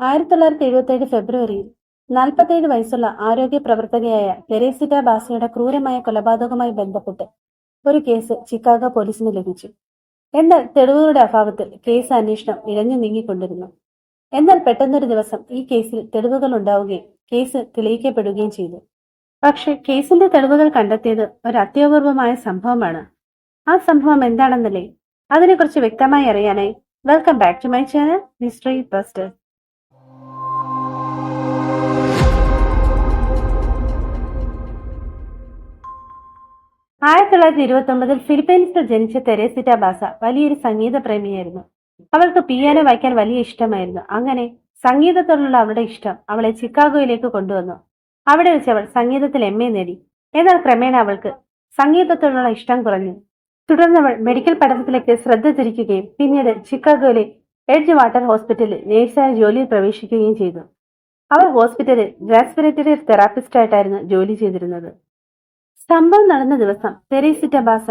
1977 ഫെബ്രുവരിയിൽ 47 വയസ്സുള്ള ആരോഗ്യ പ്രവർത്തകയായ തെരേസിറ്റ ബാസയുടെ ക്രൂരമായ കൊലപാതകവുമായി ബന്ധപ്പെട്ട് ഒരു കേസ് ചിക്കാഗോ പോലീസിന് ലഭിച്ചു. എന്നാൽ തെളിവുകളുടെ അഭാവത്തിൽ കേസ് അന്വേഷണം ഇഴഞ്ഞു നീങ്ങിക്കൊണ്ടിരുന്നു. എന്നാൽ പെട്ടെന്നൊരു ദിവസം ഈ കേസിൽ തെളിവുകൾ ഉണ്ടാവുകയും കേസ് തെളിയിക്കപ്പെടുകയും ചെയ്തു. പക്ഷെ കേസിന്റെ തെളിവുകൾ കണ്ടെത്തിയത് ഒരു അത്യപൂർവമായ സംഭവമാണ്. ആ സംഭവം എന്താണെന്നല്ലേ? അതിനെക്കുറിച്ച് വ്യക്തമായി അറിയാനായി welcome back to my channel Mystery Busters. 1929 ഫിലിപ്പൈൻസിൽ ജനിച്ച തെരേസിറ്റ ബാസ വലിയൊരു സംഗീത പ്രേമിയായിരുന്നു. അവൾക്ക് പിയാനോ വായിക്കാൻ വലിയ ഇഷ്ടമായിരുന്നു. അങ്ങനെ സംഗീതത്തോടുള്ള അവളുടെ ഇഷ്ടം അവളെ ചിക്കാഗോയിലേക്ക് കൊണ്ടുവന്നു. അവിടെ വെച്ച് അവൾ സംഗീതത്തിൽ MA നേടി. എന്നാൽ ക്രമേണ അവൾക്ക് സംഗീതത്തോടുള്ള ഇഷ്ടം കുറഞ്ഞു. തുടർന്ന് അവൾ മെഡിക്കൽ പഠനത്തിലേക്ക് ശ്രദ്ധ തിരിക്കുകയും പിന്നീട് ചിക്കാഗോയിലെ എഡ്ജ് വാട്ടർ ഹോസ്പിറ്റലിൽ നേഴ്സായ ജോലിയിൽ പ്രവേശിക്കുകയും ചെയ്തു. അവൾ ഹോസ്പിറ്റലിൽ റെസ്പിറേറ്ററി തെറാപ്പിസ്റ്റായിട്ടായിരുന്നു ജോലി ചെയ്തിരുന്നത്. സംഭവം നടന്ന ദിവസം തെരേസിറ്റ ബാസ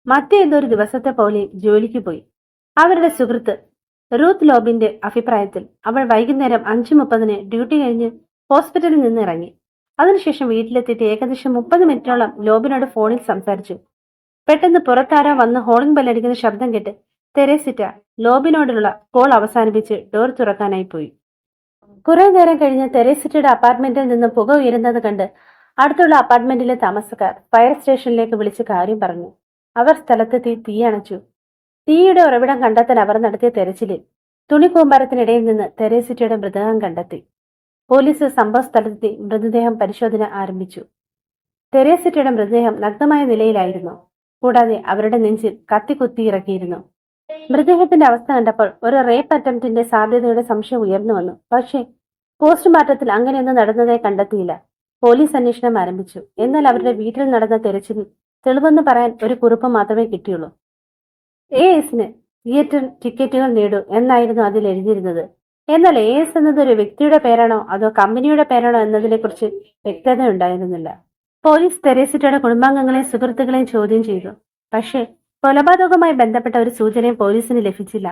മറ്റേതൊരു ദിവസത്തെ പോലെ ജോലിക്ക് പോയി. അവരുടെ സുഹൃത്ത് റൂത്ത് ലോബിന്റെ അഭിപ്രായത്തിൽ അവൾ വൈകുന്നേരം 5:30 ഡ്യൂട്ടി കഴിഞ്ഞ് ഹോസ്പിറ്റലിൽ നിന്ന് ഇറങ്ങി. അതിനുശേഷം വീട്ടിലെത്തിയിട്ട് ഏകദേശം 30 മിനിറ്റോളം ലോബിനോട് ഫോണിൽ സംസാരിച്ചു. പെട്ടെന്ന് പുറത്താരോ വന്ന് ഹോളിംഗ് ബെല്ലടിക്കുന്ന ശബ്ദം കേട്ട് തെരേസിറ്റ ലോബിനോടുള്ള കോൾ അവസാനിപ്പിച്ച് ഡോർ തുറക്കാനായി പോയി. കുറെ നേരം കഴിഞ്ഞ് തെരേസിറ്റയുടെ അപ്പാർട്ട്മെന്റിൽ നിന്ന് പുക ഉയരുന്നത് കണ്ട് അടുത്തുള്ള അപ്പാർട്ട്മെന്റിലെ താമസക്കാർ ഫയർ സ്റ്റേഷനിലേക്ക് വിളിച്ച് കാര്യം പറഞ്ഞു. അവർ സ്ഥലത്തെത്തി തീ അണച്ചു. തീയുടെ ഉറവിടം കണ്ടെത്താൻ അവർ നടത്തിയ തെരച്ചിലിൽ തുണിക്കൂമ്പാരത്തിനിടയിൽ നിന്ന് തെരേസിറ്റയുടെ മൃതദേഹം കണ്ടെത്തി. പോലീസ് സംഭവ സ്ഥലത്തെത്തി മൃതദേഹം പരിശോധന ആരംഭിച്ചു. തെരേസിറ്റയുടെ മൃതദേഹം നഗ്നമായ നിലയിലായിരുന്നു. കൂടാതെ അവരുടെ നെഞ്ചിൽ കത്തി കുത്തിയിറക്കിയിരുന്നു. മൃതദേഹത്തിന്റെ അവസ്ഥ കണ്ടപ്പോൾ ഒരു റേപ്പ് അറ്റംപ്റ്റിന്റെ സാധ്യതയുടെ സംശയം ഉയർന്നു വന്നു. പക്ഷേ പോസ്റ്റ്മോർട്ടത്തിൽ അങ്ങനെയൊന്നും നടന്നതായി കണ്ടെത്തിയില്ല. പോലീസ് അന്വേഷണം ആരംഭിച്ചു. എന്നാൽ അവരുടെ വീട്ടിൽ നടന്ന തെരച്ചിലിൽ തെളിവെന്ന് പറയാൻ ഒരു കുറിപ്പ് മാത്രമേ കിട്ടിയുള്ളൂ. ASന് തിയേറ്റർ ടിക്കറ്റുകൾ നേടൂ എന്നായിരുന്നു അതിൽ എഴുതിയിരുന്നത്. എന്നാൽ AS എന്നത് ഒരു വ്യക്തിയുടെ പേരാണോ അതോ കമ്പനിയുടെ പേരാണോ എന്നതിനെക്കുറിച്ച് വ്യക്തത ഉണ്ടായിരുന്നില്ല. പോലീസ് തെരേസിറ്റയുടെ കുടുംബാംഗങ്ങളെയും സുഹൃത്തുക്കളെയും ചോദ്യം ചെയ്തു. പക്ഷേ കൊലപാതകവുമായി ബന്ധപ്പെട്ട ഒരു സൂചനയും പോലീസിന് ലഭിച്ചില്ല.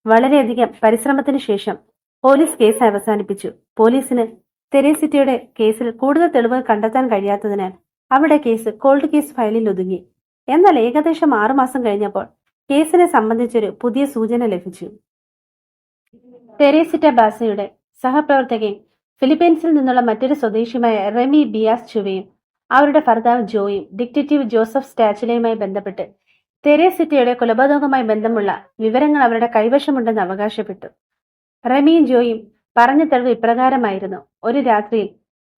വളരെയധികം പരിശ്രമത്തിന് ശേഷം പോലീസ് കേസ് അവസാനിപ്പിച്ചു. പോലീസിന് തെരേസിറ്റയുടെ കേസിൽ കൂടുതൽ തെളിവുകൾ കണ്ടെത്താൻ കഴിയാത്തതിനാൽ അവിടെ കേസ് കോൾഡ് കേസ് ഫയലിൽ ഒതുങ്ങി. എന്നാൽ ഏകദേശം 6 മാസം കഴിഞ്ഞപ്പോൾ കേസിനെ സംബന്ധിച്ചൊരു പുതിയ സൂചന ലഭിച്ചു. തെരേസിറ്റ ബാസയുടെ സഹപ്രവർത്തകയും ഫിലിപ്പൈൻസിൽ നിന്നുള്ള മറ്റൊരു സ്വദേശിയുമായ റെമി ബിയാസ് ചുവയും അവരുടെ ഭർത്താവ് ജോയും ഡിറ്റക്റ്റീവ് ജോസഫ് സ്റ്റാച്ചുലയുമായി ബന്ധപ്പെട്ട് തെരേസിറ്റയുടെ കൊലപാതകവുമായി ബന്ധമുള്ള വിവരങ്ങൾ അവരുടെ കൈവശമുണ്ടെന്ന് അവകാശപ്പെട്ടു. റെമിയും ജോയും പറഞ്ഞ തെളിവ് ഇപ്രകാരമായിരുന്നു. ഒരു രാത്രിയിൽ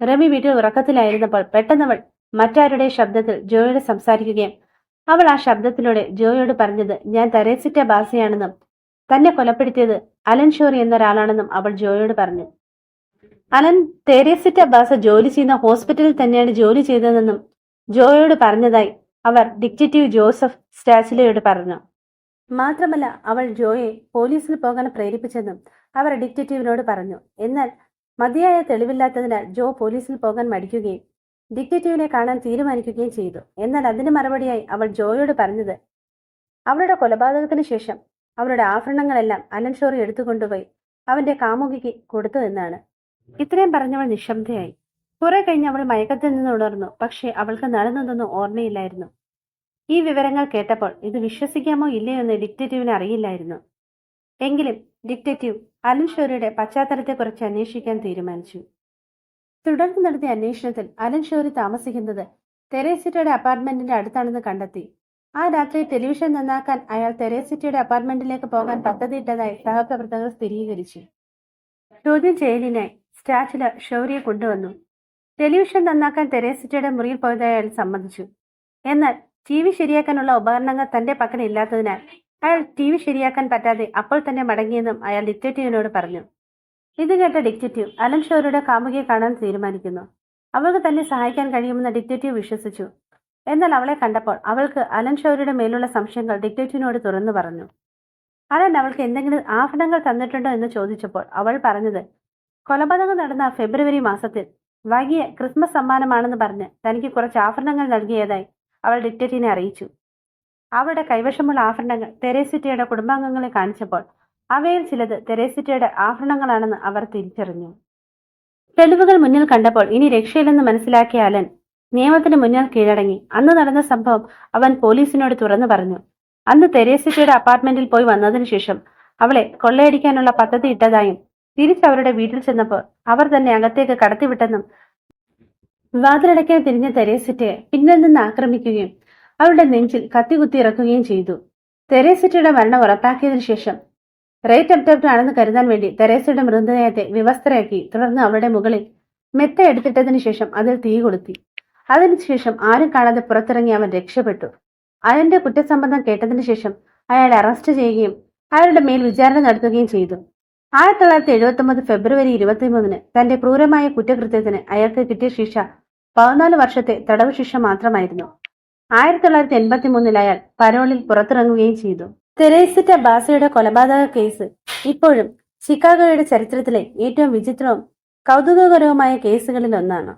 റെമി വീട്ടിൽ ഉറക്കത്തിലായിരുന്നപ്പോൾ പെട്ടെന്നവൾ മറ്റാരുടെ ശബ്ദത്തിൽ ജോയോട് സംസാരിക്കുകയും അവൾ ആ ശബ്ദത്തിലൂടെ ജോയോട് പറഞ്ഞത് ഞാൻ തെരേസിറ്റ ബാസയാണെന്നും തന്നെ കൊലപ്പെടുത്തിയത് അലൻ ഷോറി എന്നൊരാളാണെന്നും അവൾ ജോയോട് പറഞ്ഞു. അലൻ തെരേസിറ്റ ബാസ ജോലി ചെയ്യുന്ന ഹോസ്പിറ്റലിൽ തന്നെയാണ് ജോലി ചെയ്തതെന്നും ജോയോട് പറഞ്ഞതായി അവർ ഡിറ്റക്റ്റീവ് ജോസഫ് സ്റ്റാച്ചുലയോട് പറഞ്ഞു. മാത്രമല്ല അവൾ ജോയെ പോലീസിൽ പോകാൻ പ്രേരിപ്പിച്ചെന്നും അവർ ഡിറ്റക്റ്റീവിനോട് പറഞ്ഞു. എന്നാൽ മതിയായ തെളിവില്ലാത്തതിനാൽ ജോ പോലീസിൽ പോകാൻ മടിക്കുകയും ഡിറ്റക്റ്റീവിനെ കാണാൻ തീരുമാനിക്കുകയും ചെയ്തു. എന്നാൽ അതിന് മറുപടിയായി അവൾ ജോയോട് പറഞ്ഞത് അവളുടെ കൊലപാതകത്തിന് ശേഷം അവളുടെ ആഭരണങ്ങളെല്ലാം അലൻ ഷോറി എടുത്തുകൊണ്ടുപോയി അവന്റെ കാമുകിക്ക് കൊടുത്തു എന്നാണ്. ഇത്രയും പറഞ്ഞവൾ നിശബ്ദയായി. കുറെ കഴിഞ്ഞ് അവൾ മയക്കത്തിൽ നിന്ന് ഉണർന്നു. പക്ഷേ അവൾക്ക് നടന്നതൊന്നും ഓർമ്മയില്ലായിരുന്നു. ഈ വിവരങ്ങൾ കേട്ടപ്പോൾ ഇത് വിശ്വസിക്കാമോ ഇല്ലയോ എന്ന് ഡിറ്റക്റ്റീവിന് അറിയില്ലായിരുന്നു. എങ്കിലും ഡിറ്റക്റ്റീവ് അലൻ ഷോറിയുടെ പശ്ചാത്തലത്തെക്കുറിച്ച് അന്വേഷിക്കാൻ തീരുമാനിച്ചു. തുടർന്ന് നടത്തിയ അന്വേഷണത്തിൽ അലൻ ഷോറി താമസിക്കുന്നത് തെരേസിറ്റയുടെ അപ്പാർട്ട്മെന്റിന്റെ അടുത്താണെന്ന് കണ്ടെത്തി. ആ രാത്രി ടെലിവിഷൻ നന്നാക്കാൻ അയാൾ തെരേസിറ്റയുടെ അപ്പാർട്ട്മെന്റിലേക്ക് പോകാൻ പദ്ധതിയിട്ടതായി സഹപ്രവർത്തകർ സ്ഥിരീകരിച്ചു. ചോദ്യം ചെയ്യലിനായി സ്റ്റാച്ചുല ഷോറിയെ കൊണ്ടുവന്നു. ടെലിവിഷൻ നന്നാക്കാൻ തെരേസിറ്റയുടെ മുറിയിൽ പോയതായി അയാൾ സമ്മതിച്ചു. എന്നാൽ TV ശരിയാക്കാനുള്ള ഉപകരണങ്ങൾ തന്റെ പക്കൽ ഇല്ലാത്തതിനാൽ അയാൾ TV ശരിയാക്കാൻ പറ്റാതെ അപ്പോൾ തന്നെ മടങ്ങിയെന്നും അയാൾ ഡിറ്റക്റ്റീവിനോട് പറഞ്ഞു. ഇത് കേട്ട ഡിറ്റക്റ്റീവ് അലൻ ഷോറിയുടെ കാമുകിയെ കാണാൻ തീരുമാനിക്കുന്നു. അവൾക്ക് തന്നെ സഹായിക്കാൻ കഴിയുമെന്ന് ഡിറ്റക്റ്റീവ് വിശ്വസിച്ചു. എന്നാൽ അവളെ കണ്ടപ്പോൾ അവൾക്ക് അലൻ ഷോറിയുടെ മേലുള്ള സംശയങ്ങൾ ഡിറ്റക്റ്റീവിനോട് തുറന്നു പറഞ്ഞു. അലൻ അവൾക്ക് എന്തെങ്കിലും ആഭരണങ്ങൾ തന്നിട്ടുണ്ടോ എന്ന് ചോദിച്ചപ്പോൾ അവൾ പറഞ്ഞത് കൊലപാതകം നടന്ന ഫെബ്രുവരി മാസത്തിൽ വൈകിയ ക്രിസ്മസ് സമ്മാനമാണെന്ന് പറഞ്ഞ് തനിക്ക് കുറച്ച് ആഭരണങ്ങൾ നൽകിയതായി അവൾ ഡിറ്റക്റ്റീവിനെ അറിയിച്ചു. അവളുടെ കൈവശമുള്ള ആഭരണങ്ങൾ തെരേസിറ്റയുടെ കുടുംബാംഗങ്ങളെ കാണിച്ചപ്പോൾ അവയിൽ ചിലത് തെരേസിറ്റയുടെ ആഭരണങ്ങളാണെന്ന് അവർ തിരിച്ചറിഞ്ഞു. തെളിവുകൾ മുന്നിൽ കണ്ടപ്പോൾ ഇനി രക്ഷയില്ലെന്ന് മനസ്സിലാക്കിയ അലൻ നിയമത്തിന് മുന്നിൽ കീഴടങ്ങി. അന്ന് നടന്ന സംഭവം അവൻ പോലീസിനോട് തുറന്നു പറഞ്ഞു. അന്ന് തെരേസിറ്റയുടെ അപ്പാർട്ട്മെന്റിൽ പോയി വന്നതിനു ശേഷം അവളെ കൊള്ളയടിക്കാനുള്ള പദ്ധതി ഇട്ടതായും തിരിച്ചവരുടെ വീട്ടിൽ ചെന്നപ്പോൾ അവർ തന്നെ അകത്തേക്ക് കടത്തിവിട്ടെന്നും വാതിലടയ്ക്കാൻ തിരിഞ്ഞ തെരേസിറ്റയെ പിന്നിൽ നിന്ന് ആക്രമിക്കുകയും അവളുടെ നെഞ്ചിൽ കത്തികുത്തി ഇറക്കുകയും ചെയ്തു. തെരേസിറ്റയുടെ മരണം ഉറപ്പാക്കിയതിനു ശേഷം റേറ്റ് അബ്ഡക്റ്റ് ആണെന്ന് കരുതാൻ വേണ്ടി തെരേസയുടെ മൃതദേഹത്തെ വിവസ്ത്രയാക്കി തുടർന്ന് അവളുടെ മുകളിൽ മെത്ത എടുത്തിട്ടതിനു ശേഷം അതിൽ തീ കൊളുത്തി. അതിനുശേഷം ആരും കാണാതെ പുറത്തിറങ്ങി അവൻ രക്ഷപ്പെട്ടു. അലന്റെ കുറ്റസമ്മതം കേട്ടതിനു ശേഷം അയാളെ അറസ്റ്റ് ചെയ്യുകയും അയാളുടെ മേൽ വിചാരണ നടത്തുകയും ചെയ്തു. 1979 ഫെബ്രുവരി 23 തന്റെ ക്രൂരമായ കുറ്റകൃത്യത്തിന് അയാൾക്ക് കിട്ടിയ ശിക്ഷ 14 വർഷത്തെ തടവ് ശിക്ഷ മാത്രമായിരുന്നു. 1983 അയാൾ പരോളിൽ പുറത്തിറങ്ങുകയും ചെയ്തു. തെരേസിറ്റ ബാസയുടെ കൊലപാതക കേസ് ഇപ്പോഴും ചിക്കാഗോയുടെ ചരിത്രത്തിലെ ഏറ്റവും വിചിത്രവും കൗതുകകരവുമായ കേസുകളിൽ ഒന്നാണ്.